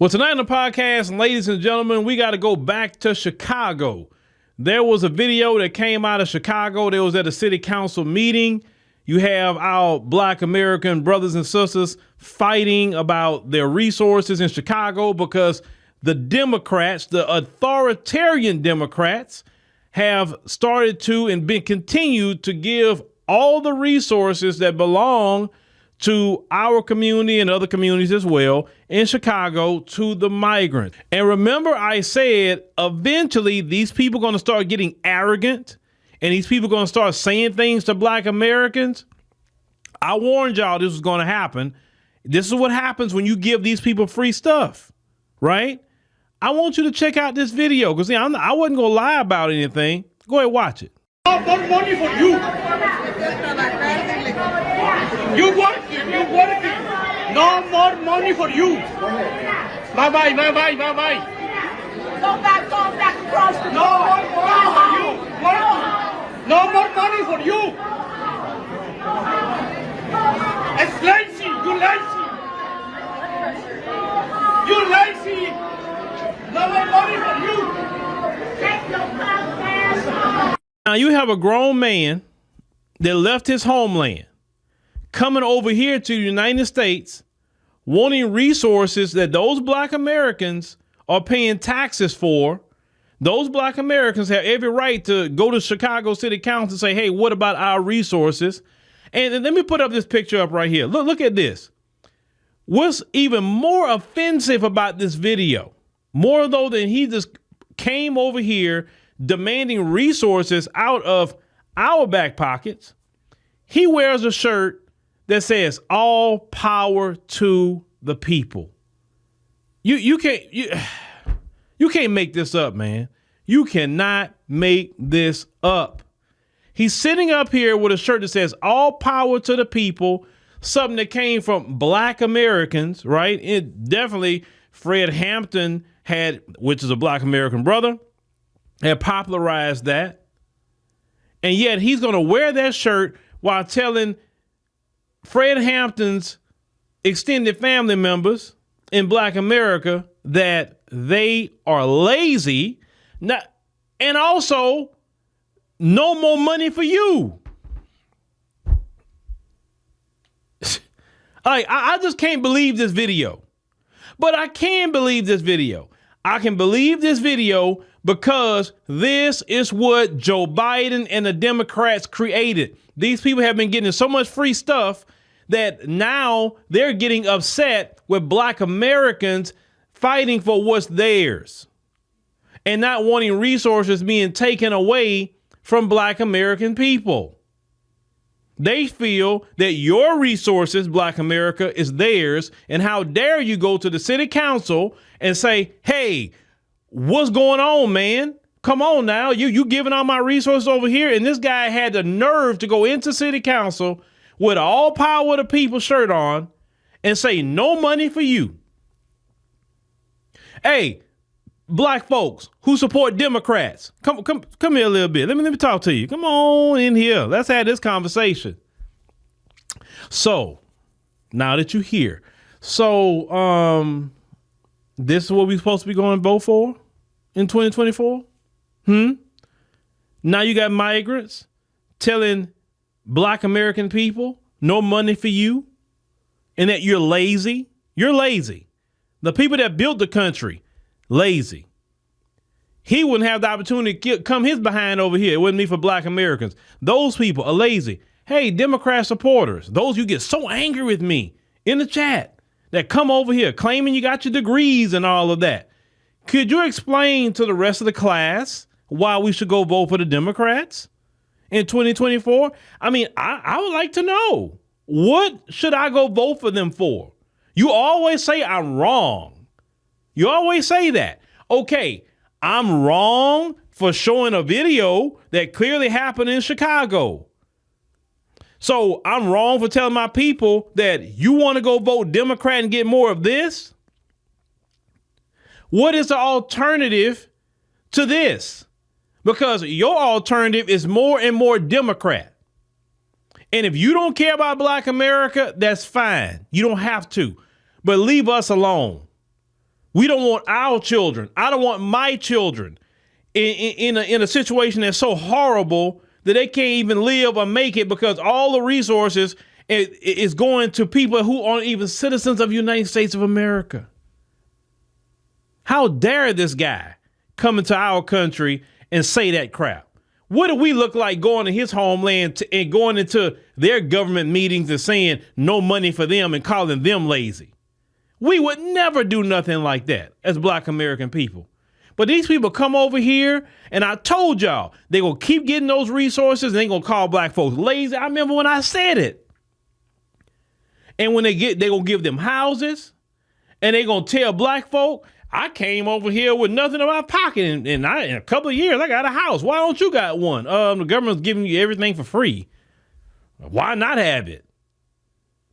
Well, tonight on the podcast, ladies and gentlemen, we got to go back to Chicago. There was a video that came out of Chicago. There was at a city council meeting. You have our Black American brothers and sisters fighting about their resources in Chicago because the Democrats, the authoritarian Democrats, have started to and been continued to give all the resources that belong to our community and other communities as well in Chicago to the migrants. And remember, I said eventually these people are going to start getting arrogant and these people are going to start saying things to Black Americans. I warned y'all this was going to happen. This is what happens when you give these people free stuff, right? I want you to check out this video because I wasn't going to lie about anything. Go ahead, watch it. No more money for you. You working. No more money for you. Bye-bye. Go back across the No more money for you. No more money for you. It's lazy. You lazy. No more money for you. Take your podcast. Now you have a grown man that left his homeland coming over here to the United States wanting resources that those Black Americans are paying taxes for. Those Black Americans have every right to go to Chicago City Council and say, hey, what about our resources? And let me put up this picture up right here. Look at this. What's even more offensive about this video, more though than he just came over here demanding resources out of our back pockets, he wears a shirt that says all power to the people. You can't make this up, man. You cannot make this up. He's sitting up here with a shirt that says all power to the people, something that came from Black Americans, right? It definitely Fred Hampton had, which is a Black American brother, had popularized that. And yet he's going to wear that shirt while telling Fred Hampton's extended family members in Black America that they are lazy, and also no more money for you. I just can't believe this video, but I can believe this video. I can believe this video because this is what Joe Biden and the Democrats created. These people have been getting so much free stuff that now they're getting upset with Black Americans fighting for what's theirs and not wanting resources being taken away from Black American people. They feel that your resources, Black America, is theirs. And how dare you go to the city council and say, hey, what's going on, man? Come on now. You giving all my resources over here. And this guy had the nerve to go into city council with all power of the people shirt on and say no money for you. Hey, Black folks who support Democrats, come here a little bit. Let me talk to you. Come on in here. Let's have this conversation. So now that you're here, this is what we're supposed to be going to vote for in 2024. Now you got migrants telling Black American people no money for you and that you're lazy. You're lazy. The people that built the country, lazy. He wouldn't have the opportunity to come his behind over here. It wouldn't be for Black Americans. Those people are lazy. Hey, Democrat supporters, those you get so angry with me in the chat that come over here claiming you got your degrees and all of that. Could you explain to the rest of the class why we should go vote for the Democrats in 2024? I mean, I would like to know, what should I go vote for them for? You always say I'm wrong. You always say that. Okay, I'm wrong for showing a video that clearly happened in Chicago. So I'm wrong for telling my people that you want to go vote Democrat and get more of this? What is the alternative to this? Because your alternative is more and more Democrat. And if you don't care about Black America, that's fine. You don't have to. But leave us alone. We don't want our children. I don't want my children in a situation that's so horrible that they can't even live or make it because all the resources is going to people who aren't even citizens of the United States of America. How dare this guy come into our country and say that crap? What do we look like going to his homeland and going into their government meetings and saying no money for them and calling them lazy? We would never do nothing like that as Black American people. But these people come over here, and I told y'all, they gonna keep getting those resources and they gonna call Black folks lazy. I remember when I said it. And when they gonna give them houses, and they gonna tell Black folk, I came over here with nothing in my pocket, and in a couple of years, I got a house. Why don't you got one? The government's giving you everything for free. Why not have it?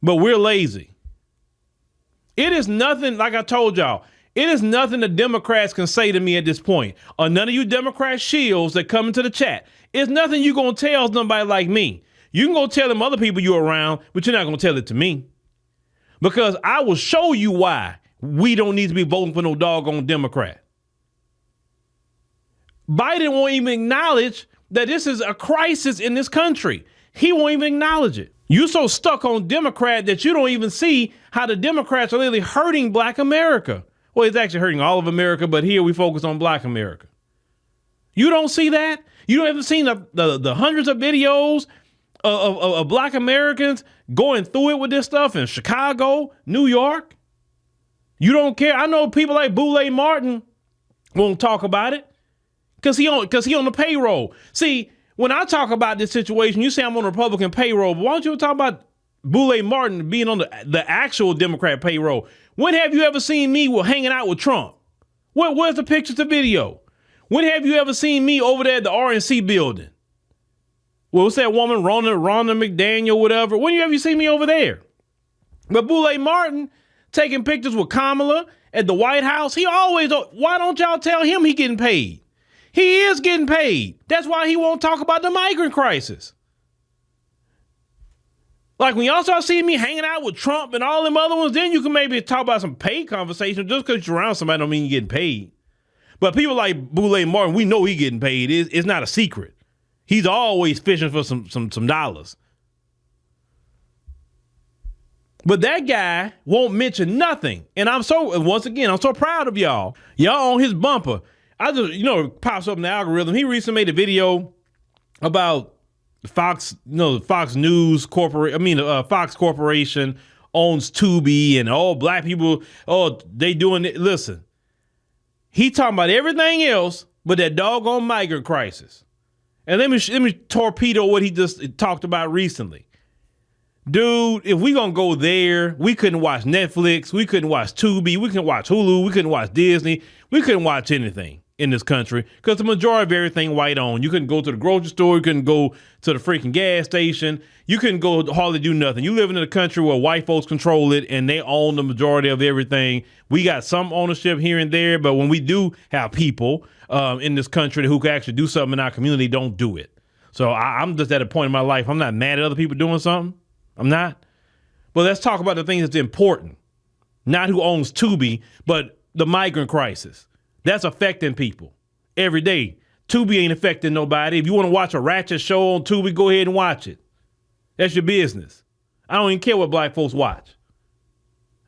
But we're lazy. It is nothing, like I told y'all, it is nothing the Democrats can say to me at this point, or none of you Democrat shields that come into the chat. It's nothing you gonna tell somebody like me. You can go tell them other people you're around, but you're not gonna tell it to me. Because I will show you why we don't need to be voting for no doggone Democrat. Biden won't even acknowledge that this is a crisis in this country. He won't even acknowledge it. You're so stuck on Democrat that you don't even see how the Democrats are really hurting Black America. Well, it's actually hurting all of America, but here we focus on Black America. You don't see that? You don't ever seen the hundreds of videos of Black Americans going through it with this stuff in Chicago, New York? You don't care. I know people like Boule Martin won't talk about it because he on the payroll. See, when I talk about this situation, you say I'm on the Republican payroll, but why don't you talk about Boule Martin being on the actual Democrat payroll? When have you ever seen me hanging out with Trump? Where's the pictures, the video? When have you ever seen me over there at the RNC building? Well, what's that woman, Rhonda McDaniel, whatever? When have you seen me over there? But Boule Martin taking pictures with Kamala at the White House. Why don't y'all tell him he getting paid? He is getting paid. That's why he won't talk about the migrant crisis. Like when y'all start seeing me hanging out with Trump and all them other ones, then you can maybe talk about some pay conversation. Just because you're around somebody don't mean you're getting paid. But people like Boule Martin, we know he getting paid. It's not a secret. He's always fishing for some dollars. But that guy won't mention nothing. And once again, I'm so proud of y'all. Y'all on his bumper. I just, it pops up in the algorithm. He recently made a video about Fox News Corporation. Fox Corporation owns Tubi and all Black people. Oh, they doing it. Listen, he talking about everything else but that doggone migrant crisis. And let me torpedo what he just talked about recently. Dude, if we gonna go there, we couldn't watch Netflix, we couldn't watch Tubi, we couldn't watch Hulu, we couldn't watch Disney, we couldn't watch anything in this country because the majority of everything white owned. You couldn't go to the grocery store, you couldn't go to the freaking gas station, you couldn't go hardly do nothing. You live in a country where white folks control it and they own the majority of everything. We got some ownership here and there, but when we do have people in this country who can actually do something in our community, don't do it. So I'm just at a point in my life, I'm not mad at other people doing something. I'm not. But let's talk about the things that's important. Not who owns Tubi, but the migrant crisis. That's affecting people every day. Tubi ain't affecting nobody. If you want to watch a ratchet show on Tubi, go ahead and watch it. That's your business. I don't even care what Black folks watch.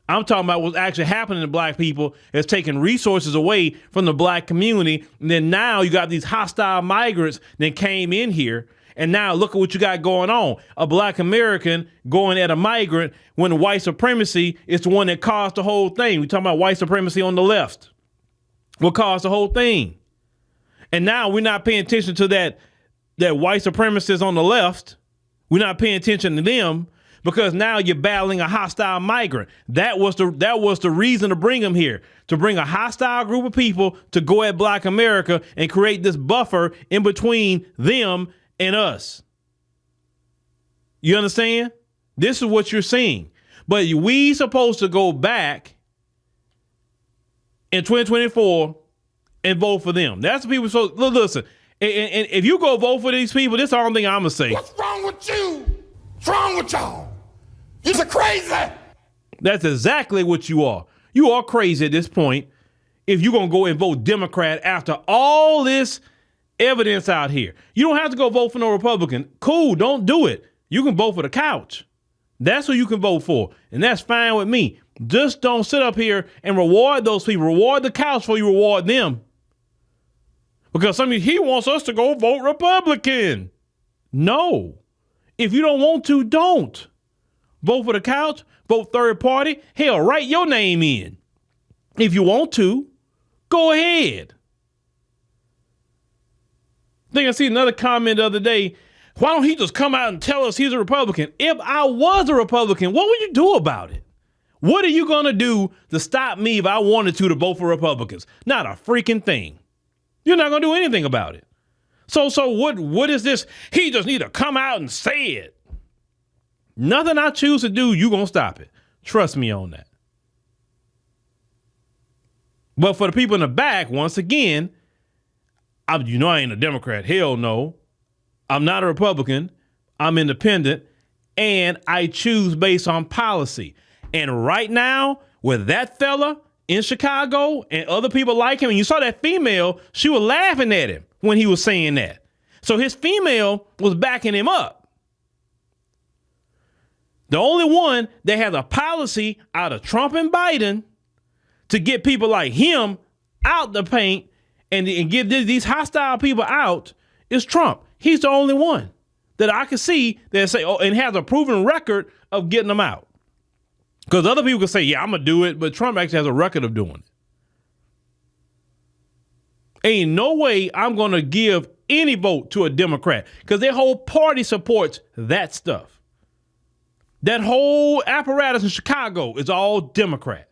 I'm talking about what's actually happening to Black people is taking resources away from the Black community. And then now you got these hostile migrants that came in here. And now look at what you got going on. A Black American going at a migrant when white supremacy is the one that caused the whole thing. We're talking about white supremacy on the left. What caused the whole thing? And now we're not paying attention to that white supremacists on the left. We're not paying attention to them because now you're battling a hostile migrant. That was the reason to bring them here, to bring a hostile group of people to go at Black America and create this buffer in between them and us. You understand? This is what you're seeing. But we supposed to go back in 2024 and vote for them. That's the people. So listen, and if you go vote for these people, this is the only thing I'm gonna say. What's wrong with you? What's wrong with y'all? You're crazy. That's exactly what you are. You are crazy at this point if you're going to go and vote Democrat after all this evidence out here. You don't have to go vote for no Republican. Cool, don't do it. You can vote for the couch. That's who you can vote for, and that's fine with me. Just don't sit up here and reward those people. Reward the couch before you reward them. Because he wants us to go vote Republican. No. If you don't want to, don't. Vote for the couch, vote third party. Hell, write your name in. If you want to, go ahead. I think I see another comment the other day. Why don't he just come out and tell us he's a Republican? If I was a Republican, what would you do about it? What are you going to do to stop me if I wanted to vote for Republicans? Not a freaking thing. You're not going to do anything about it. So what is this? He just need to come out and say it. Nothing I choose to do, you going to stop it. Trust me on that. But for the people in the back, once again, I ain't a Democrat. Hell no. I'm not a Republican. I'm independent. And I choose based on policy. And right now, with that fella in Chicago and other people like him, and you saw that female, she was laughing at him when he was saying that. So his female was backing him up. The only one that has a policy out of Trump and Biden to get people like him out the paint and get these hostile people out is Trump. He's the only one that I can see that say, and has a proven record of getting them out. Because other people can say, yeah, I'm going to do it, but Trump actually has a record of doing it. Ain't no way I'm going to give any vote to a Democrat because their whole party supports that stuff. That whole apparatus in Chicago is all Democrat.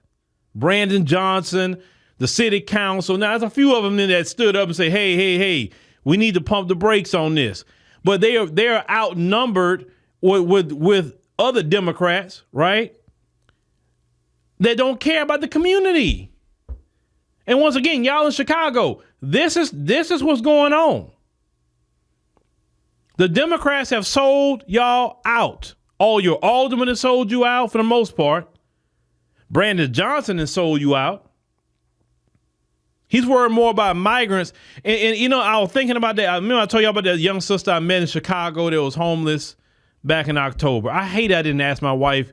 Brandon Johnson, the city council. Now, there's a few of them that stood up and say, hey, we need to pump the brakes on this. But they're outnumbered with other Democrats, right? That don't care about the community. And once again, y'all in Chicago, this is what's going on. The Democrats have sold y'all out. All your aldermen have sold you out for the most part. Brandon Johnson has sold you out. He's worried more about migrants. And I was thinking about that. I remember I told you about that young sister I met in Chicago that was homeless back in October. I hate I didn't ask my wife,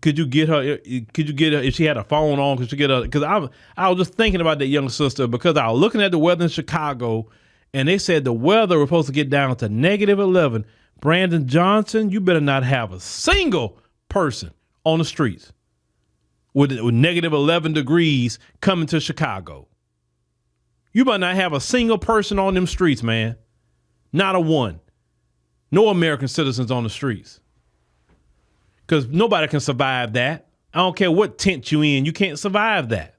could you get her if she had a phone on? Could you get her? Because I was just thinking about that young sister because I was looking at the weather in Chicago and they said the weather was supposed to get down to -11. Brandon Johnson, you better not have a single person on the streets with -11 degrees coming to Chicago. You better not have a single person on them streets, man. Not a one. No American citizens on the streets. Because nobody can survive that. I don't care what tent you in. You can't survive that.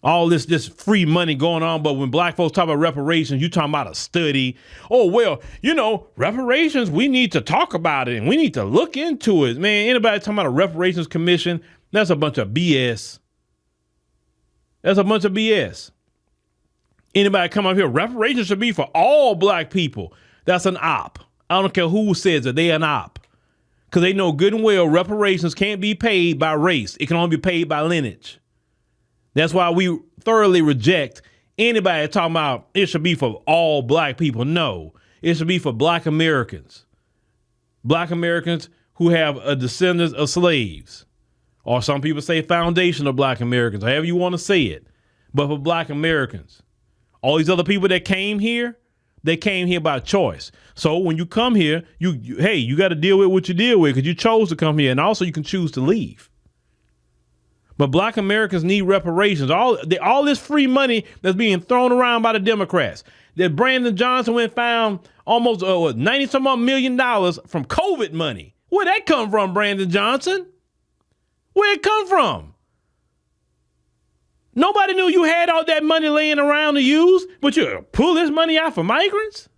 All this free money going on, but when black folks talk about reparations, you talking about a study. Oh, well, reparations, we need to talk about it and we need to look into it. Man, anybody talking about a reparations commission, that's a bunch of BS. That's a bunch of BS. Anybody come up here, reparations should be for all black people. That's an op. I don't care who says it, they're an op. Because they know good and well reparations can't be paid by race. It can only be paid by lineage. That's why we thoroughly reject anybody talking about it should be for all black people. No, it should be for black Americans. Black Americans who have a descendants of slaves. Or some people say foundation of black Americans, however you want to say it. But for black Americans, all these other people that came here, they came here by choice. So when you come here, you got to deal with what you deal with because you chose to come here. And also you can choose to leave. But black Americans need reparations. All this free money that's being thrown around by the Democrats. That Brandon Johnson went found almost $90-some million from COVID money. Where'd that come from, Brandon Johnson? Where'd it come from? Nobody knew you had all that money laying around to use, but you pull this money out for migrants?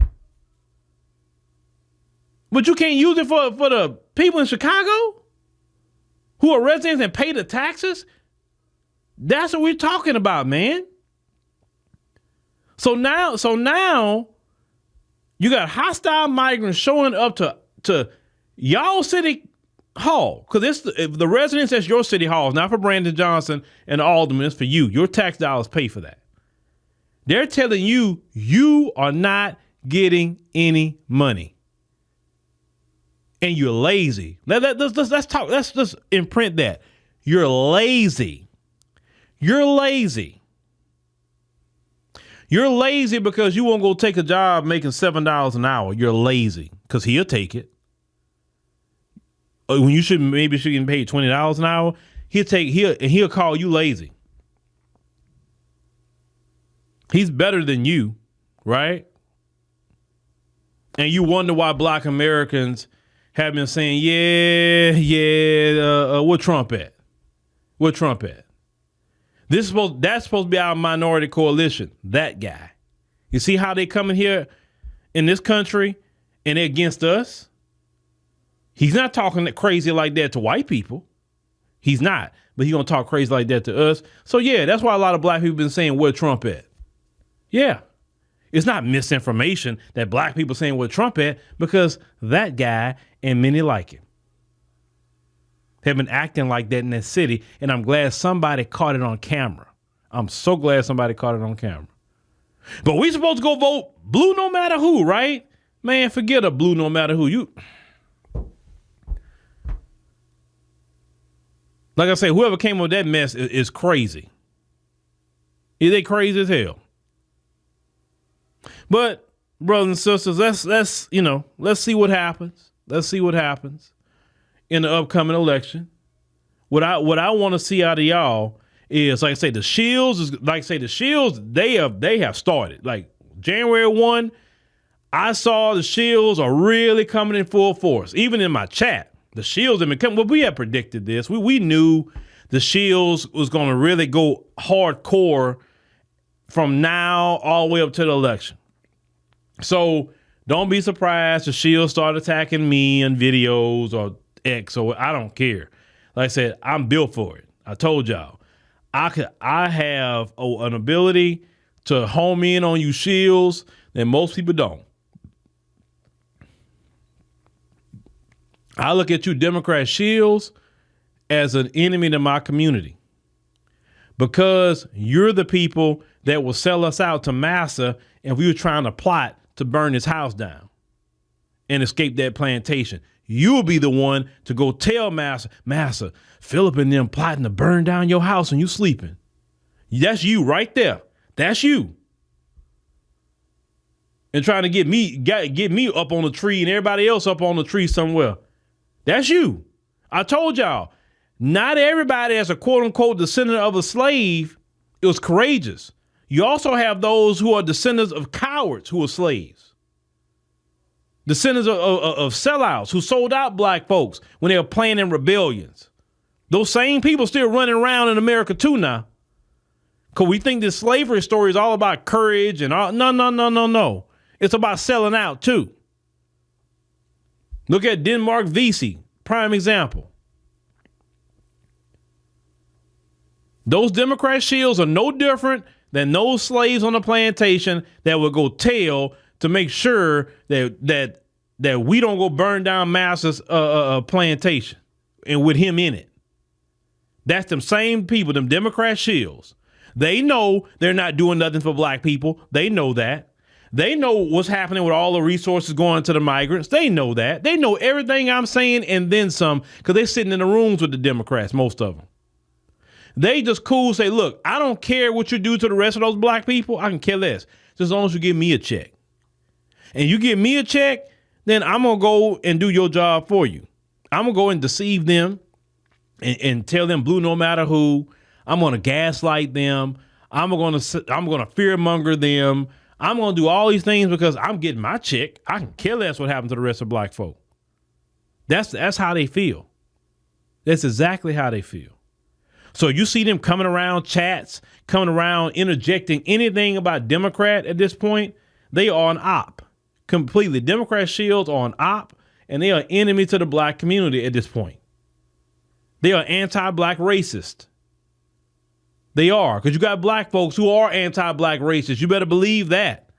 But you can't use it for the people in Chicago who are residents and pay the taxes? That's what we're talking about, man. So now you got hostile migrants showing up to y'all city hall, because the residents at your city halls, not for Brandon Johnson and the aldermen, it's for you. Your tax dollars pay for that. They're telling you, you are not getting any money. And you're lazy. Let's talk. Let's just imprint that. You're lazy. You're lazy. You're lazy because you won't go take a job making $7 an hour. You're lazy because he'll take it. When you should get paid $20 an hour, he'll call you lazy. He's better than you, right? And you wonder why Black Americans have been saying, where Trump at? Where Trump at? That's supposed to be our minority coalition. That guy. You see how they come in here in this country and they're against us? He's not talking crazy like that to white people. He's not. But he's going to talk crazy like that to us. So, yeah, that's why a lot of black people have been saying where Trump at. Yeah. It's not misinformation that black people saying where Trump at, because that guy and many like him have been acting like that in that city. And I'm glad somebody caught it on camera. I'm so glad somebody caught it on camera. But we supposed to go vote blue no matter who, right? Man, forget a blue no matter who. Like I say, whoever came up with that mess is crazy. They crazy as hell. But brothers and sisters, let's see what happens. Let's see what happens in the upcoming election. What I want to see out of y'all is, like I say, the Shields they have started. Like January 1, I saw the Shields are really coming in full force. Even in my chat, the Shields have been coming. Well, we had predicted this. We knew the Shields was going to really go hardcore from now all the way up to the election. So don't be surprised the Shields start attacking me on videos or X, or I don't care. Like I said, I'm built for it. I told y'all, I have an ability to home in on you Shields that most people don't. I look at you Democrat Shields as an enemy to my community, because you're the people that will sell us out to Massa if we were trying to plot to burn his house down and escape that plantation. You'll be the one to go tell Massa, Phillip and them plotting to burn down your house when you sleeping. That's you right there. That's you. And trying to get me up on the tree and everybody else up on the tree somewhere. That's you. I told y'all, not everybody as a quote unquote descendant of a slave was courageous. You also have those who are descendants of cowards who are slaves. Descendants of sellouts who sold out black folks when they were planning rebellions. Those same people still running around in America too now. Because we think this slavery story is all about courage and all. No. It's about selling out too. Look at Denmark Vesey, prime example. Those Democrat Shields are no different than those slaves on the plantation that would go tell to make sure that we don't go burn down Massa's plantation and with him in it. That's them same people, them Democrat Shields. They know they're not doing nothing for black people. They know that. They know what's happening with all the resources going to the migrants. They know that. They know everything I'm saying and then some, because they're sitting in the rooms with the Democrats, most of them. They just cool say, look, I don't care what you do to the rest of those black people. I can care less. Just as long as you give me a check. And you give me a check, then I'm going to go and do your job for you. I'm going to go and deceive them and tell them blue no matter who. I'm going to gaslight them. I'm going to fearmonger them. I'm going to do all these things because I'm getting my check. I can care less what happened to the rest of black folk. That's how they feel. That's exactly how they feel. So you see them coming around chats, coming around interjecting anything about Democrat at this point. They are an op. Completely. Democrat Shields are an op, and they are enemy to the black community at this point. They are anti-black racist. They are, because you got black folks who are anti-black racist. You better believe that.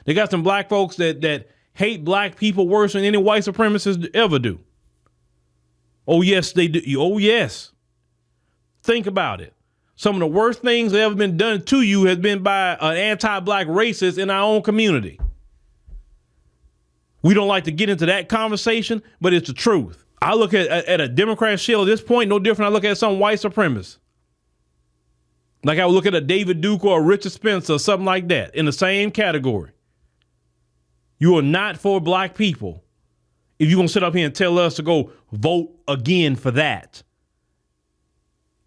They got some black folks that hate black people worse than any white supremacists ever do. Oh, yes, they do. Oh, yes. Think about it. Some of the worst things that ever been done to you has been by an anti-black racist in our own community. We don't like to get into that conversation, but it's the truth. I look at a Democrat shield at this point, no different. I look at some white supremacist. Like I would look at a David Duke or a Richard Spencer or something like that in the same category. You are not for black people if you're going to sit up here and tell us to go vote again for that.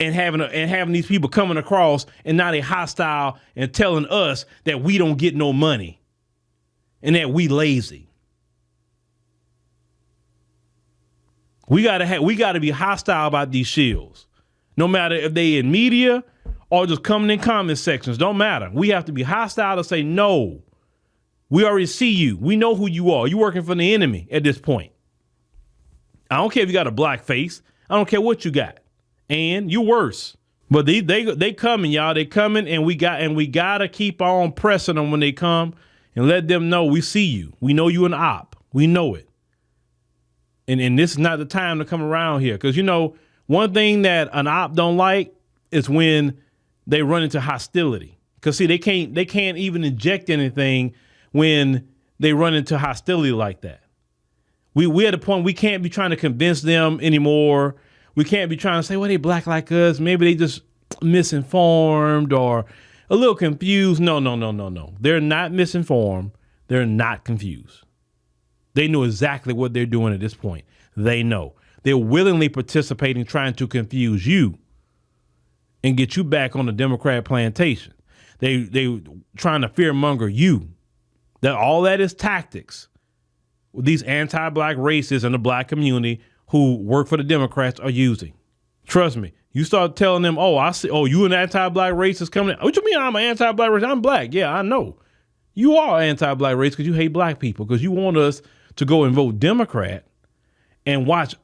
And having these people coming across and not a hostile and telling us that we don't get no money and that we lazy. We gotta be hostile about these shields, no matter if they in media or just coming in comment sections. Don't matter. We have to be hostile to say no. We already see you. We know who you are. You're working for the enemy at this point. I don't care if you got a black face. I don't care what you got. And you're worse. But they coming, y'all. They coming, and we gotta keep on pressing them when they come and let them know we see you. We know you an op. We know it. And this is not the time to come around here. Because, you know, one thing that an op don't like is when they run into hostility. Because, see, they can't even inject anything when they run into hostility like that. We at a point we can't be trying to convince them anymore. We can't be trying to say, well, they black like us. Maybe they just misinformed or a little confused. No. They're not misinformed. They're not confused. They know exactly what they're doing at this point. They know. They're willingly participating, trying to confuse you and get you back on the Democrat plantation. They trying to fearmonger you. That all that is tactics. These anti-black racists in the black community who work for the Democrats are using. Trust me. You start telling them, you an anti-black racist coming in. What you mean I'm an anti-black racist? I'm black. Yeah, I know. You are anti-black racist because you hate black people, because you want us to go and vote Democrat and watch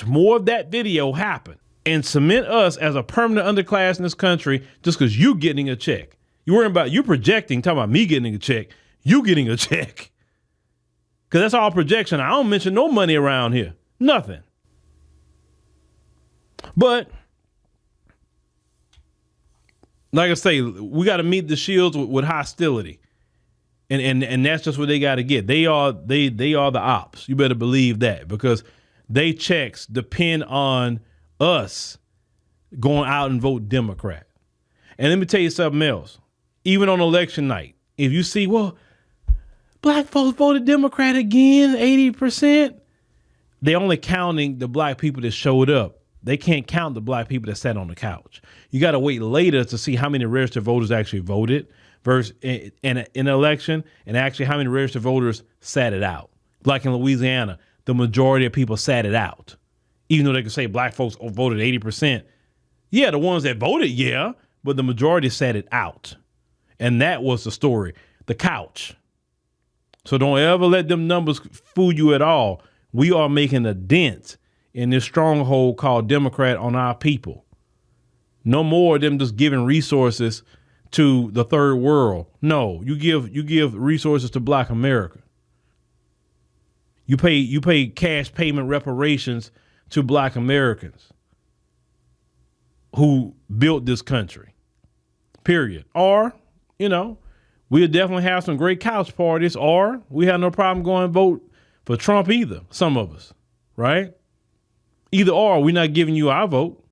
more of that video happen and cement us as a permanent underclass in this country just because you getting a check. You projecting, talking about me getting a check, you getting a check. Because that's all projection. I don't mention no money around here. Nothing. But like I say, we got to meet the shields with hostility. And that's just what they got to get. They are the ops. You better believe that, because they checks depend on us going out and vote Democrat. And let me tell you something else. Even on election night, if you see, well, black folks voted Democrat again, 80%, they only counting the black people that showed up. They can't count the black people that sat on the couch. You got to wait later to see how many registered voters actually voted versus in an election, and actually how many registered voters sat it out. Like in Louisiana, the majority of people sat it out. Even though they could say black folks voted 80%. Yeah, the ones that voted, yeah, but the majority sat it out. And that was the story, the couch. So don't ever let them numbers fool you at all. We are making a dent in this stronghold called Democrat on our people. No more of them just giving resources to the third world. No, you give resources to Black America. You pay cash payment reparations to Black Americans who built this country. Period. Or, we'll definitely have some great couch parties, or we have no problem going and vote for Trump either. Some of us, right? Either or, we're not giving you our vote.